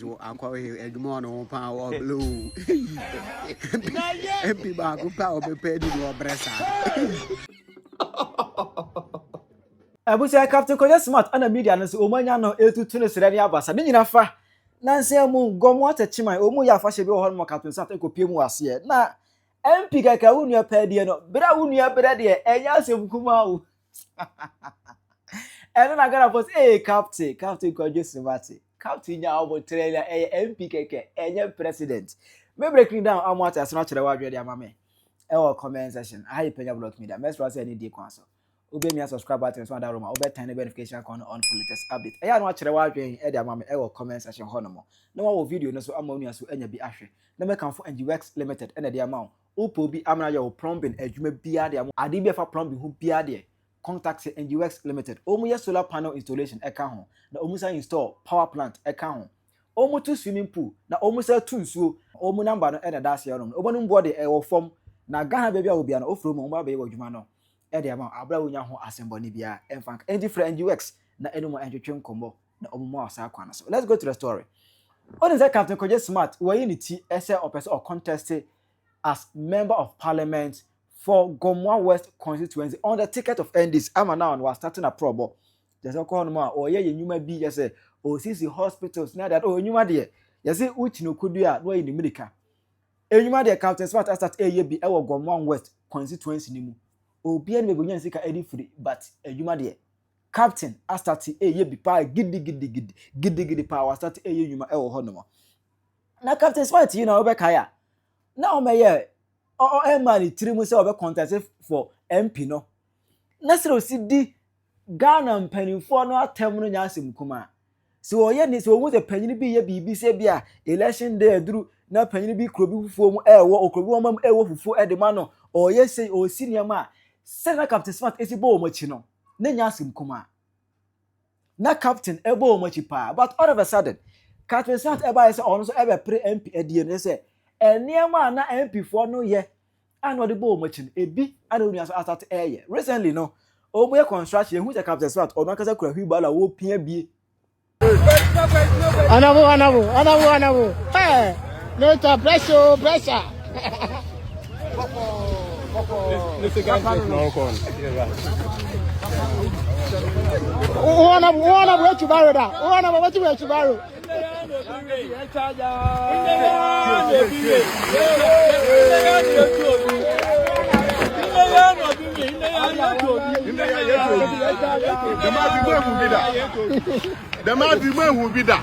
is aqua and mono power blue. MP back power be paid in your breast. I would say Captain Koya Smart and a media and so Omaniano to Tunis Rania Bassa. Nina fa Nancy Moon go water chima, Omuya Fashion Hormone Captain Santa Copimus here. Na MP Gakaunia Pediano, but I wouldn't have better dear, and Yasim Kumau. And then I got up Captain Koya Smart. Captain Yao trailer MP and your president. Maybe breaking down how much as not already, mamma. Our comment section. I pay a block media. Let's run any day council. Obey me a subscribe button so that room. Obey tiny notification icon on for latest update. I don't watch the watch in Eddie Mamma. Our comment section. Honomo. No more video. No so ammonia so any be ashe. No make come for GhKoose Limited. Any the amount. Opo be amna your plumbing. You may be there. Adibe for plumbing who be there. Contact GhKoose Limited. Omo solar panel installation. Account. Na omo install power plant. Account. Omo two swimming pool. Na omo sell two so. Omo number no any that's your room. Omo body form. Na Ghana baby will be an offer from Mumbai or Jumano. Eddie amount Abra Unyaho assembly bia and funk and different GhKoose na any more entertainment combo na omo asakwana. So let's go to the story. What is that Captain Koya Smart? We unity essay or contested as member of parliament for Gomwa West constituency on the ticket of NDs. I'm now was starting a probo. There's a call more or yeah, you might be just say, oh, see hospitals now that oh, you might dear. You see, which no could do no in the medical. Enyuma de Captain Smart start be our Gomwa West constituency nimu. Obi en be gonyan sika edi free but enyuma de Captain start be pa gidi power start enyuma e wo hono. Na Captain Smart you know obeka ya. Na o meye o emani tirimu se obe contest for MP no. Na sero si di Ghana mpanimfo no atem no nya asem kuma. So oye ni so wo de panyin bi ye bibi se bia election day duru na panyin bi krobi fufuo mu ewo okrobi omam ewo fufuo edema no oye se o siniama se na Captain Smart esibo omachi no na nya asim kuma na Captain ebo omachi pa but all of a sudden Captain Smart eba say ono so ebe pre MP edie ne se eniama na MP fo no ye ano de bo omachi no ebi ana onu aso asat eye recently no omo construction hu se Captain Smart ono akasa kura hwi bala wo pia bie Anavo. Hey, no pressure. This guy is no con. One way to borrow that. One way to borrow. The man who be that.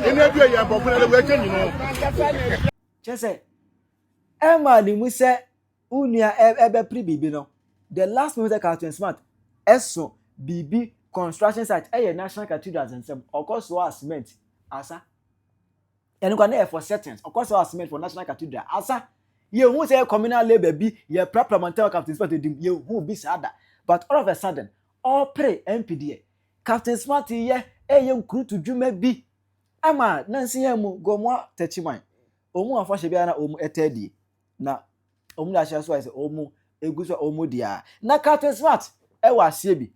In every year, popular working, you know. Just say, Emma, the Musa, Unia, Ebe Pre Bibi no. The last moment Captain Smart, Eso, BB, construction site, National Cathedrals and some, of course, was cement, Asa. And you can for settings, of course, was cement for National Cathedral, Asa. You won't say communal labor be your parliamentary Captain Smart, you who be sad. But all of a sudden, all pray MPDA. Captain Smart here, young crew to Jume B. Ama, Nancy Yamu, Gomwa, Techiman. Omu afashebiana omu etedi. Na, omu la shaswa is omu, eguswa omu dia. Na Captain Smart, ewa siebi.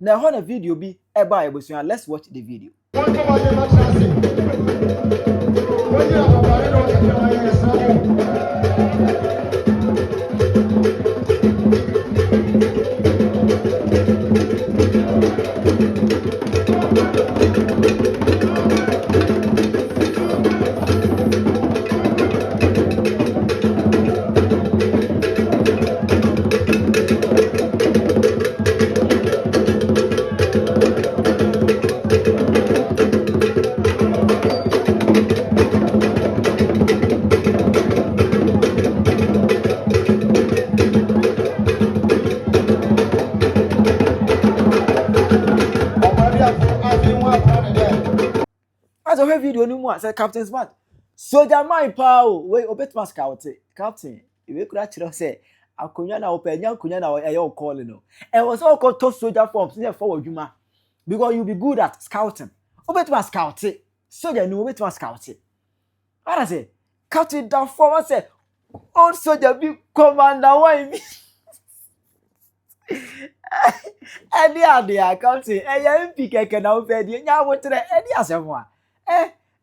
Now, hold a video be about a let's watch the video. As a video no more, said Captain Smart. Soldier my power. Wait, obet must scout it. Captain, if you could actually say, Akunya na Penyah, Kunya na your calling. No, and was all called top soldier forms in forward, Juma. Because you'll be good at scouting. Obet must scout it. Soldier no obet must scout it. What I say? Captain down forward said, old soldier be commander. Why me? Any idea, Captain? MP can now pay the Yawa to the any other one.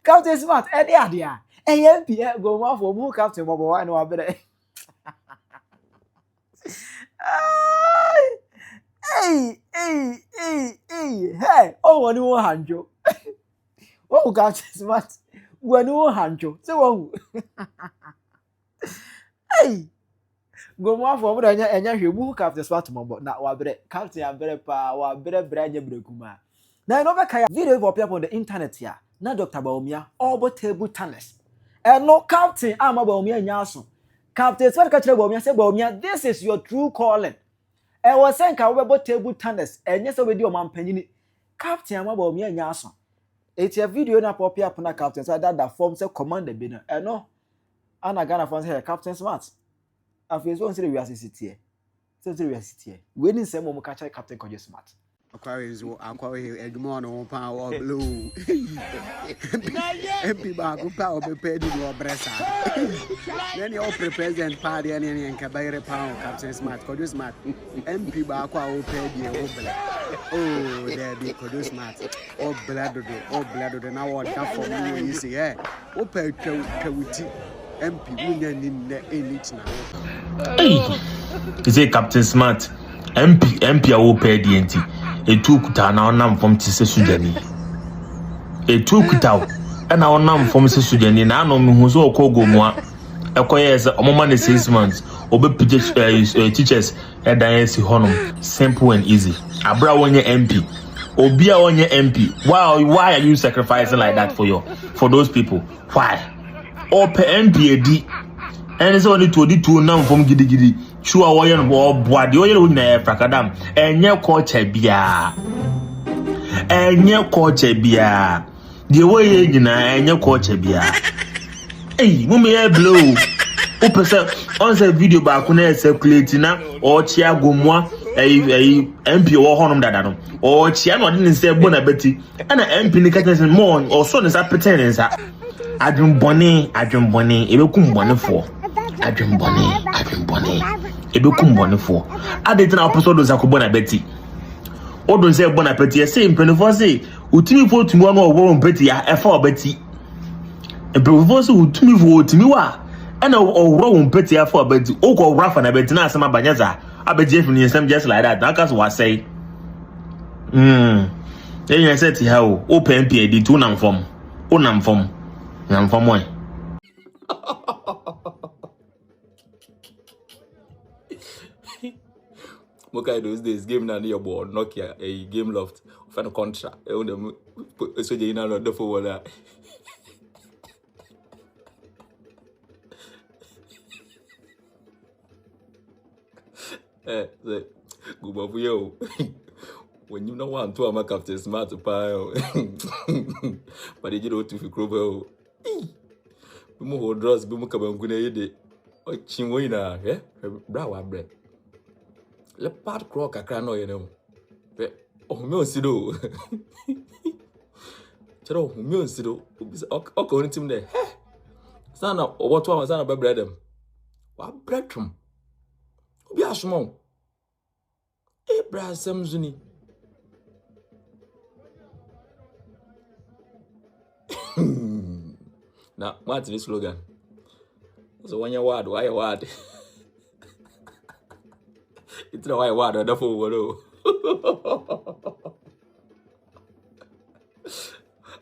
Captain Smart, any idea? MP go off for more Captain Bobo. I know better. Hey, oh, one more handjo. Oh, Captain Smart, one more handjo. So, hey. Go more for more and you move Captain Smart Mobile. Now, what Captain and very power, better brand Brekuma. Now, another video of people on the internet here. Na Dr. Baumia, all but table tennis. And no Captain, I'm a Baumia Yason. Captain Smart Baumia said, Baumia, this is your true calling. And was saying, I will table tennis, and yes, over your man penny. Captain, I'm a Baumia Yason. It's a video na pop up on a captain, so that forms a command the binner. And no, Anna Ghana fans here, Captain Smart. I feel so we are here. So we are here. When in some moment, catch Captain Koji Smart. Aquarius, Edmono, power of blue. MP Bago power be paid in your breast. Then you present party and Cabare pound, Captain Smart, Kodu Smart. MP Bago paid you over. Oh, there be Kodu Smart. Oh, blood, and now what that for me, you see, eh? Open Kawiti. MP winning in the elite now. Hey, is it Captain Smart? MP I will pay DNT. A two kuta na onam from Tise Sujani. A two kuta and I onam from Sujani. Na no me so kogo mo. Ekoyes omoma ne 6 months. Obe teachers e dan si honum. Simple and easy. Abra wonye MP. Obia wonye MP. Why are you sacrificing like that for those people? Why? Ope MP edi. And so only to di two nam from gidi. Chua woyen wo boa de oyen na frakadam enye culture bia de woyen nyina enye culture bia eh mummy e blow o pese on say video ba ko na circulate na o chia gomwa MP wo honum dada no o chia no de ne se bo na beti na MP ni katensen mo o so ne sa pretend nsa adwumbone ebekum bone fo adwumbone ebekum bone fo adetina episode zakobo na beti odun say bona beti say impenifo say utimi fo tumi ono owo beti ya efa obeti impenifo say utimi fo utimi wa ana owo beti ya fa obeti ogo rafa na beti na asema banyaza abeti efini nsem just like that na was say you say ti ha o PMP di tu nam fom one. Mokai those days game na your board Nokia a game loft fan contra e on so je ina no for wala say go babu yo when you know want to am Captain Smart pa but you do to fi krobo bi mo hold draws bi mo kabangu na yede o chinwo ina bra wa bre le part croc kakra no ye no be o me osido chero o me osido o ko ni tim de sana o boto am sana be bread dem wa breadum obi asomon e bra samzuni Now, what's the slogan? So when you word, why word? It's not why word or the phone.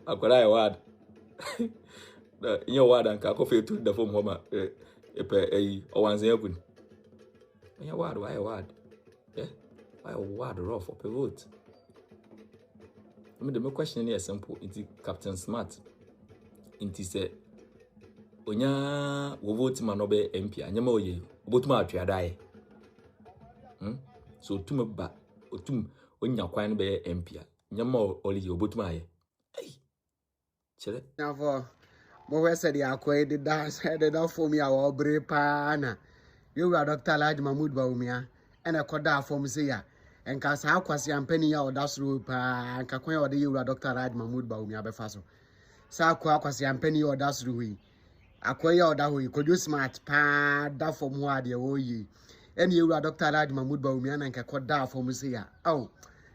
I've got a word. In your word and coffee to the phone, Homer. Or one's open. When you word, why word? Yeah, why word rough for pivot? I mean, the question is simple. It's Captain Smart. It say, Onya, we vote man obe MP. Anyama oye, vote ma atwa dai. So tume ba, otum onya kwan be MP. Nyama oli vote ma ye. Hey, chere. Now for more said the aqua did that for me our brave pana. You are Dr. Laj Mahmoud Baumia, and a coda for me say ya. And cast how quasi and Penyah or that's rope and Kakwe or the you are Dr. Raj Mahmoud Baumia Befaso. Sa quasi and Penyah or that's Rui. Akwaya or that way, could you smart pa that from what you ye? And you are Dr. Raj Mahmoud Baumia and Kakoda for me say ya. Oh,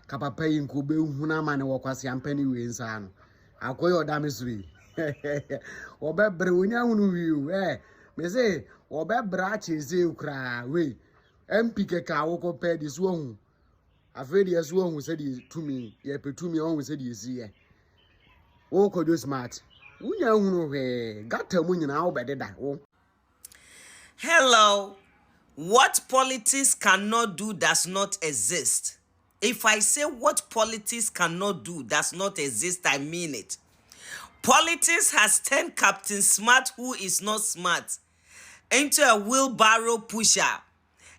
Kappa paying Kube Hunaman or quasi and Penny Winsan. Akwaya or damisri. Obe Brunia you, me say, Obe Brachi Zil cry, we. MP Kawoko paid this one. I've read as one who said it to me, ye put to me on said is here. Oh, could you smart? Got a moon now better that. Hello. What politics cannot do does not exist. If I say what politics cannot do does not exist, I mean it. Politics has turned Captain Smart, who is not smart, into a wheelbarrow pusher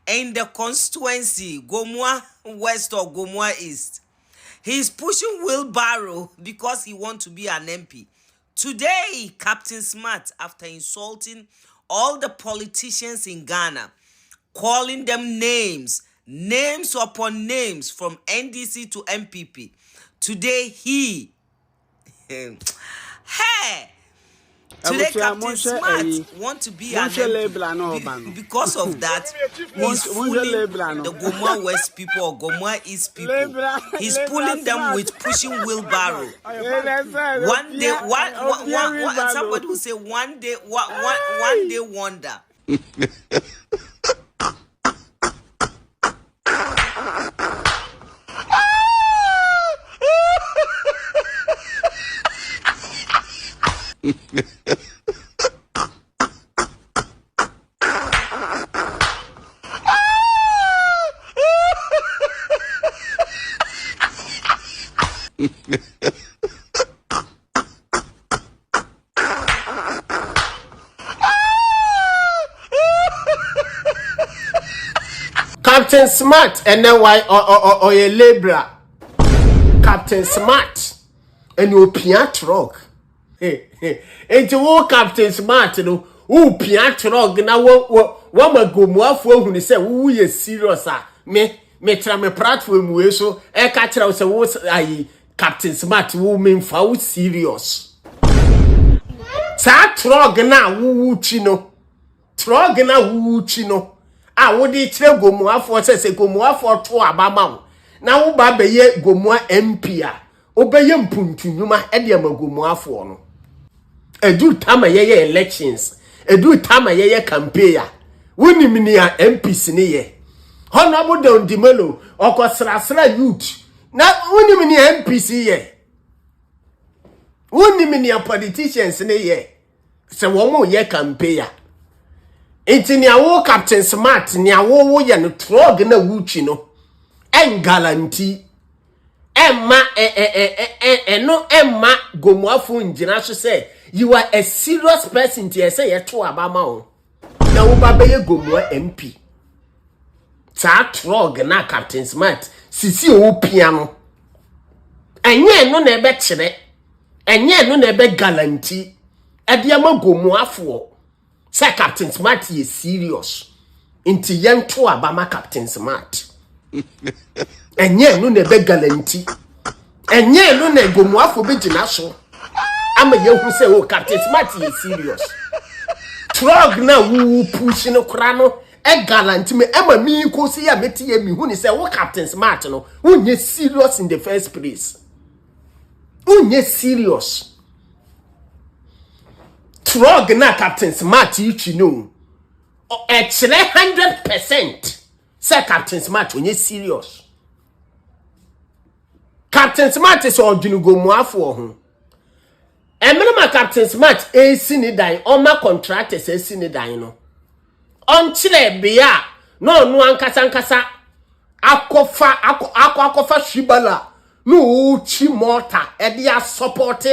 in the constituency, Gomua West or Gomua East. He's pushing wheelbarrow because he wants to be an MP. Today, Captain Smart, after insulting all the politicians in Ghana, calling them names upon names from NDC to MPP, today he, hey, today Captain Smart want to be an MP. Because of that, he's fooling the Gomua West people or Gomua East people. He's pulling them with pushing wheelbarrow. One day, somebody will say one day wonder. Captain Smart and then why or a labourer. Captain Smart and you pian truck. And to walk Captain Smart, you know, who pian truck now what my go more for when they say, who is serious, me try me platform way so I catch out say what I Captain Smart woman for serious. Sa truck na who chino. Truck na who chino. Ah, wo di kire Gomua for say Gomua for to abama. Na wo ba beye Gomua MP a. Obeye mpuntu nyuma e de ma Gomua for no. Edu tama ye elections. Edu tama ye campaign a. Woni mini a MPs ne ye. Honorable Don Dimelo okosrasra youth. Na woni mini MPs ye. Woni mini a politicians ne ye. Se wo mo ye campaign a. Enti ni awo Captain Smart ni awo ye no trog na wuchi no en guarantee emma no emma Gomuafo njina so say you are a serious person to say ye to abama o na wo ba be ye Gomua MP ta trog na Captain Smart sisi o piano enye no na ebe kire enye no na ebe guarantee e de ama Gomuafo. Say Captain Smart is serious. Inti yen to abama Captain Smart. Enye no ne be guarantee. Enye no ne Gomuafo be gina so. Ama ye hu say oh Captain Smart is serious. Trog na wu push no kra no e guarantee me ema mi ko si ya meti ye mi hu ni say oh Captain Smart no unye serious in the first place. Unye serious. trog na Captain Smart ichi no actually 100% say Captain Smart when you serious. Captain Smart is odwinu gomuafo ho. Emema Captain Smart sini dan on ma contractors sini dan no. On chile bia no no ankasa akofa shibala no uchi mortar e dia support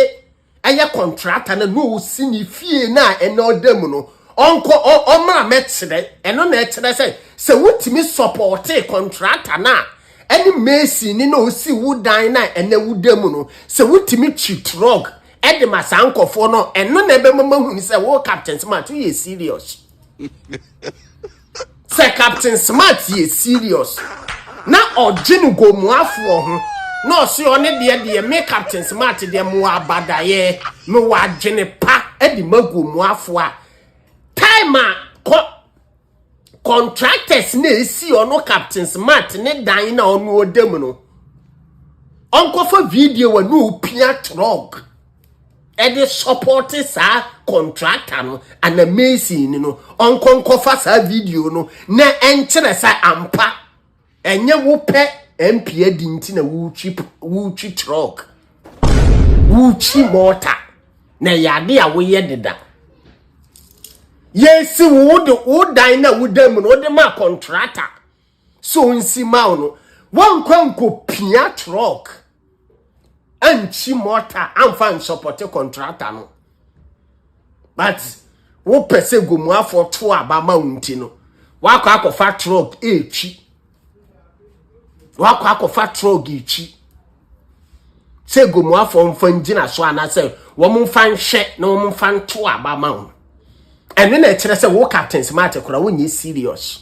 eye contractor na no sini fie na enodam no onko omra metre eno na etre se wutimi support contractor na any Messi ni no si wudan na ene wudam no se wutimi chi trog e de masankofo no eno na ebe mama hu ni se wo Captain Smart you serious. Say Captain Smart ye serious. Na odwinu gomuafo ho. No si one de me Captain Smart de mo abadaye me wadwene pa e de magomuafo a time contractors na esi ono Captain Smart ne dan na ono odam no. Onko video wa no pia trog. E de support sa contractor no and amazing no onko fa sa video no na enkyere sa ampa enye wo pe MP adi nti na wuchi truck wuchi mortar na yade a wo ye deda yes wo dan na wo dam no de ma contractor so nsi ma no wankwanko pia truck anchi mortar amfa support contractor no but wo pese gomuafo to abama unti no wakọ akọfa truck echi wakọ akọfa truck echi se gomuafo mfa ngina so ana se wo mfa nhwe na wo mfa nto abama un ene na kire se wo Captain Smart kora wo nye serious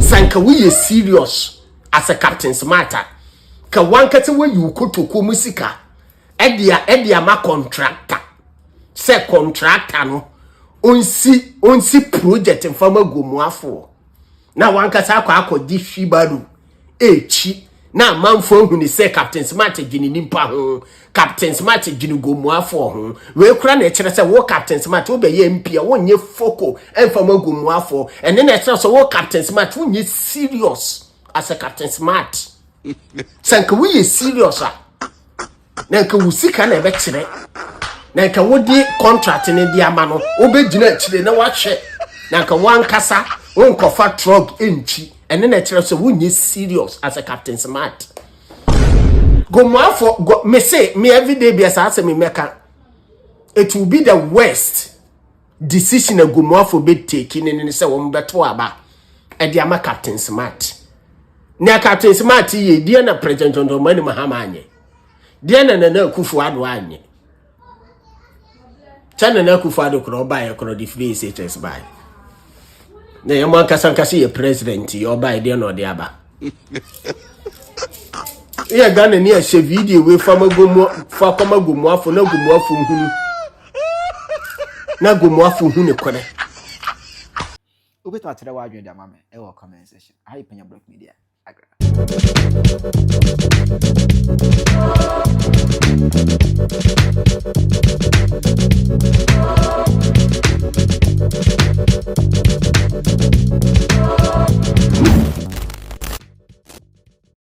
sanka wo ye serious as a Captain Smart ka wankati wo yi ukotoko musika edia ma contractor se contractor no onsi project mfama gomuafo na wankasa akọ shibadu echi na manfo hu ni se Captain Smart gini nimpa ho Captain Smart gini gomuafo ho we kura na ekire se wo Captain Smart wo be ye MP wo nye foko mfama gomuafo ene na ekire se wo Captain Smart wo nye serious as a Captain Smart sanka wo ye serious a na ka wusika na ebe kire na ka wodi contract ni di amano obegina chire na wahwe na ka wankasa wonkofa truck enchi ene na kire so wunye serious as a Captain Smart gomuafo me say me everyday be as me meka it will be the worst decision a gomuafo be taking ni say wo beto aba e di ama Captain Smart na Captain Smart ye die na President John Dramani Mahama anye die na Kufu Ado anye chana na Kufu Ado kro ba ye kro di free SHS ba na ye man kasankasi ye president ye oba die na ode aba ye Ghana ni a she video we fa koma gomuafo na gomuafo hunu na gomuafo hunu kone obeto atere wa adwen da mame e wo comment section Penyah Media agra